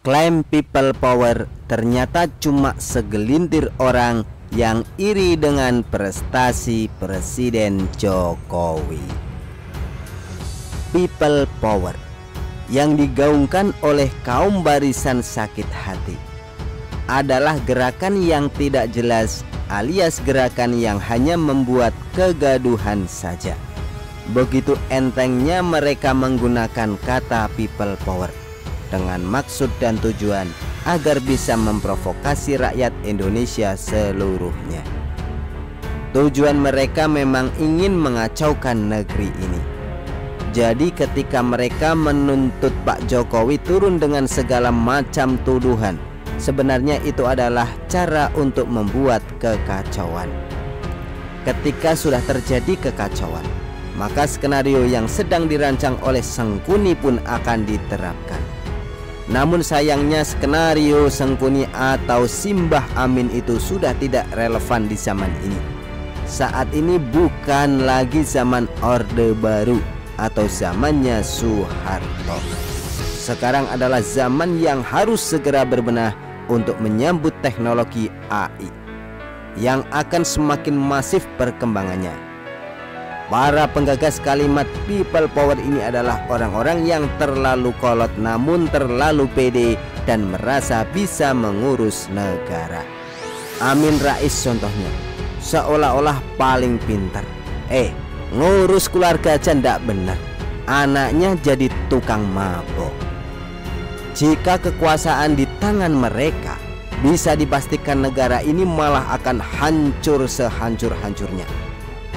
Klaim people power ternyata cuma segelintir orang yang iri dengan prestasi Presiden Jokowi. People power yang digaungkan oleh kaum barisan sakit hati adalah gerakan yang tidak jelas, alias gerakan yang hanya membuat kegaduhan saja. Begitu entengnya mereka menggunakan kata people power dengan maksud dan tujuan agar bisa memprovokasi rakyat Indonesia seluruhnya. Tujuan mereka memang ingin mengacaukan negeri ini. Jadi ketika mereka menuntut Pak Jokowi turun dengan segala macam tuduhan, sebenarnya itu adalah cara untuk membuat kekacauan. Ketika sudah terjadi kekacauan, maka skenario yang sedang dirancang oleh Sengkuni pun akan diterapkan. Namun sayangnya skenario Sengkuni atau Simbah Amin itu sudah tidak relevan di zaman ini. Saat ini bukan lagi zaman Orde Baru atau zamannya Soeharto. Sekarang adalah zaman yang harus segera berbenah untuk menyambut teknologi AI yang akan semakin masif perkembangannya. Para penggagas kalimat people power ini adalah orang-orang yang terlalu kolot namun terlalu pede dan merasa bisa mengurus negara. Amin Rais contohnya, seolah-olah paling pintar. Ngurus keluarga aja ndak bener, anaknya jadi tukang mabok. Jika kekuasaan di tangan mereka, bisa dipastikan negara ini malah akan hancur sehancur-hancurnya.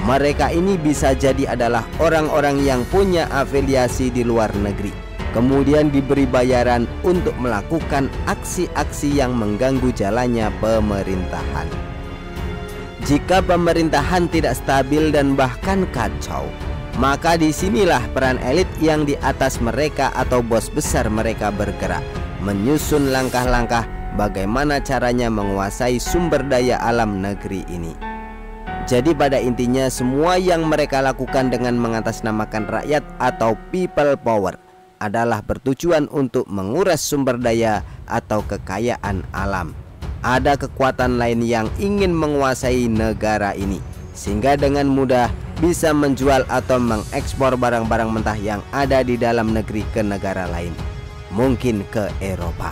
Mereka ini bisa jadi adalah orang-orang yang punya afiliasi di luar negeri, kemudian diberi bayaran untuk melakukan aksi-aksi yang mengganggu jalannya pemerintahan. Jika pemerintahan tidak stabil dan bahkan kacau, maka disinilah peran elit yang di atas mereka atau bos besar mereka bergerak, menyusun langkah-langkah bagaimana caranya menguasai sumber daya alam negeri ini. Jadi pada intinya semua yang mereka lakukan dengan mengatasnamakan rakyat atau people power adalah bertujuan untuk menguras sumber daya atau kekayaan alam. Ada kekuatan lain yang ingin menguasai negara ini sehingga dengan mudah bisa menjual atau mengekspor barang-barang mentah yang ada di dalam negeri ke negara lain, mungkin ke Eropa.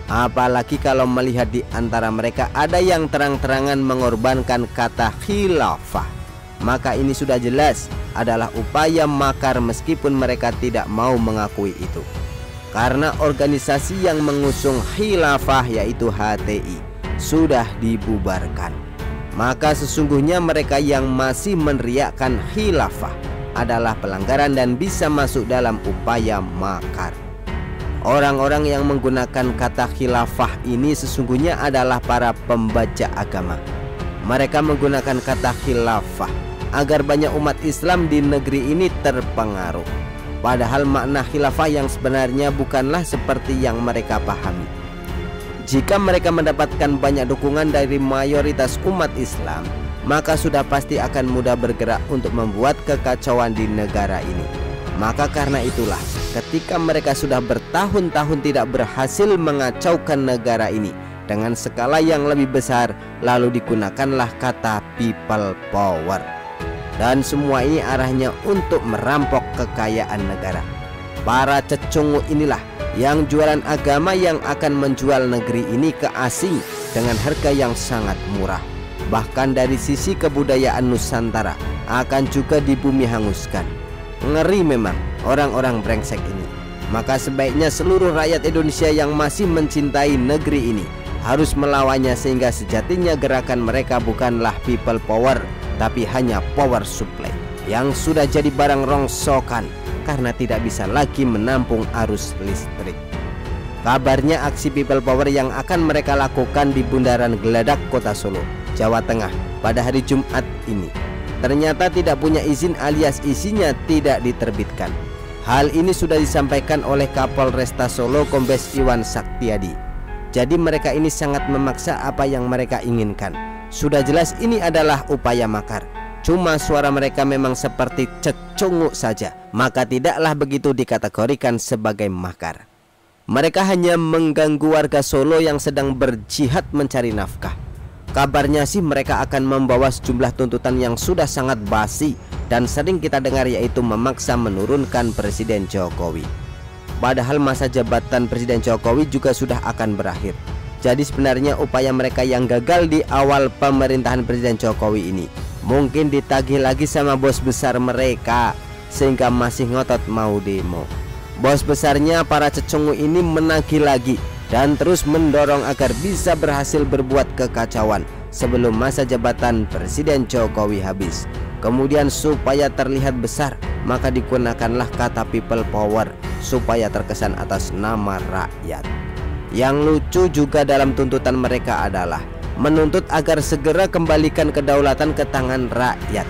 Apalagi kalau melihat di antara mereka ada yang terang-terangan mengorbankan kata khilafah, maka ini sudah jelas adalah upaya makar meskipun mereka tidak mau mengakui itu. Karena organisasi yang mengusung khilafah yaitu HTI sudah dibubarkan, maka sesungguhnya mereka yang masih meneriakkan khilafah adalah pelanggaran dan bisa masuk dalam upaya makar. Orang-orang yang menggunakan kata khilafah ini sesungguhnya adalah para pembaca agama. Mereka menggunakan kata khilafah agar banyak umat Islam di negeri ini terpengaruh. Padahal makna khilafah yang sebenarnya bukanlah seperti yang mereka pahami. Jika mereka mendapatkan banyak dukungan dari mayoritas umat Islam, maka sudah pasti akan mudah bergerak untuk membuat kekacauan di negara ini. Maka karena itulah ketika mereka sudah bertahun-tahun tidak berhasil mengacaukan negara ini dengan skala yang lebih besar, lalu digunakanlah kata people power. Dan semua ini arahnya untuk merampok kekayaan negara. Para cecungu inilah yang jualan agama yang akan menjual negeri ini ke asing dengan harga yang sangat murah. Bahkan dari sisi kebudayaan Nusantara akan juga dibumi hanguskan. Ngeri memang orang-orang brengsek ini. Maka sebaiknya seluruh rakyat Indonesia yang masih mencintai negeri ini harus melawannya, sehingga sejatinya gerakan mereka bukanlah people power, tapi hanya power supply yang sudah jadi barang rongsokan karena tidak bisa lagi menampung arus listrik. Kabarnya aksi people power yang akan mereka lakukan di Bundaran Geladak Kota Solo, Jawa Tengah pada hari Jumat ini ternyata tidak punya izin alias isinya tidak diterbitkan. Hal ini sudah disampaikan oleh Kapolresta Solo Kombes Iwan Saktiadi. Jadi mereka ini sangat memaksa apa yang mereka inginkan. Sudah jelas ini adalah upaya makar. Cuma suara mereka memang seperti cecunguk saja, maka tidaklah begitu dikategorikan sebagai makar. Mereka hanya mengganggu warga Solo yang sedang berjihad mencari nafkah. Kabarnya sih mereka akan membawa sejumlah tuntutan yang sudah sangat basi dan sering kita dengar, yaitu memaksa menurunkan Presiden Jokowi. Padahal masa jabatan Presiden Jokowi juga sudah akan berakhir. Jadi sebenarnya upaya mereka yang gagal di awal pemerintahan Presiden Jokowi ini mungkin ditagih lagi sama bos besar mereka, sehingga masih ngotot mau demo. Bos besarnya para cecungu ini menagih lagi dan terus mendorong agar bisa berhasil berbuat kekacauan sebelum masa jabatan Presiden Jokowi habis. Kemudian supaya terlihat besar, maka digunakanlah kata people power supaya terkesan atas nama rakyat. Yang lucu juga dalam tuntutan mereka adalah menuntut agar segera kembalikan kedaulatan ke tangan rakyat.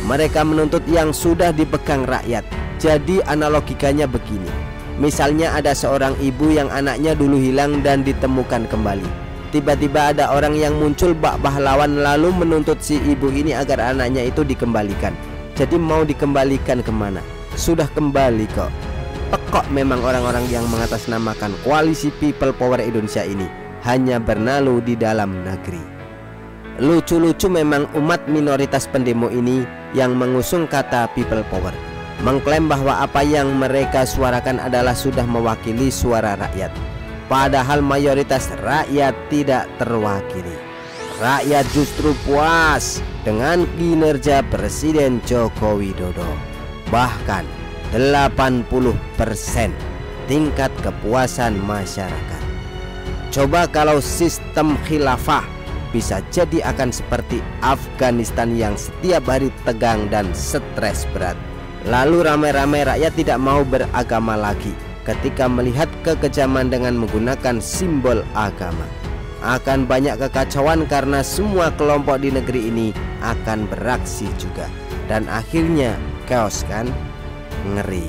Mereka menuntut yang sudah dipegang rakyat. Jadi analogikanya begini. Misalnya ada seorang ibu yang anaknya dulu hilang dan ditemukan kembali. Tiba-tiba ada orang yang muncul bak pahlawan lalu menuntut si ibu ini agar anaknya itu dikembalikan. Jadi mau dikembalikan kemana? Sudah kembali kok. Pekok memang orang-orang yang mengatasnamakan koalisi People Power Indonesia ini hanya bernalu di dalam negeri. Lucu-lucu memang umat minoritas pendemo ini yang mengusung kata People Power, mengklaim bahwa apa yang mereka suarakan adalah sudah mewakili suara rakyat. Padahal mayoritas rakyat tidak terwakili. Rakyat justru puas dengan kinerja Presiden Joko Widodo. Bahkan 80% tingkat kepuasan masyarakat. Coba kalau sistem khilafah, bisa jadi akan seperti Afghanistan yang setiap hari tegang dan stres berat. Lalu ramai-ramai rakyat tidak mau beragama lagi ketika melihat kekejaman dengan menggunakan simbol agama. Akan banyak kekacauan karena semua kelompok di negeri ini akan beraksi juga. Dan akhirnya chaos kan? Ngeri.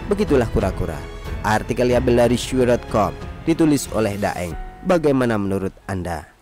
Begitulah kura-kura. Artikel diambil dari syur.com, ditulis oleh Daeng. Bagaimana menurut Anda?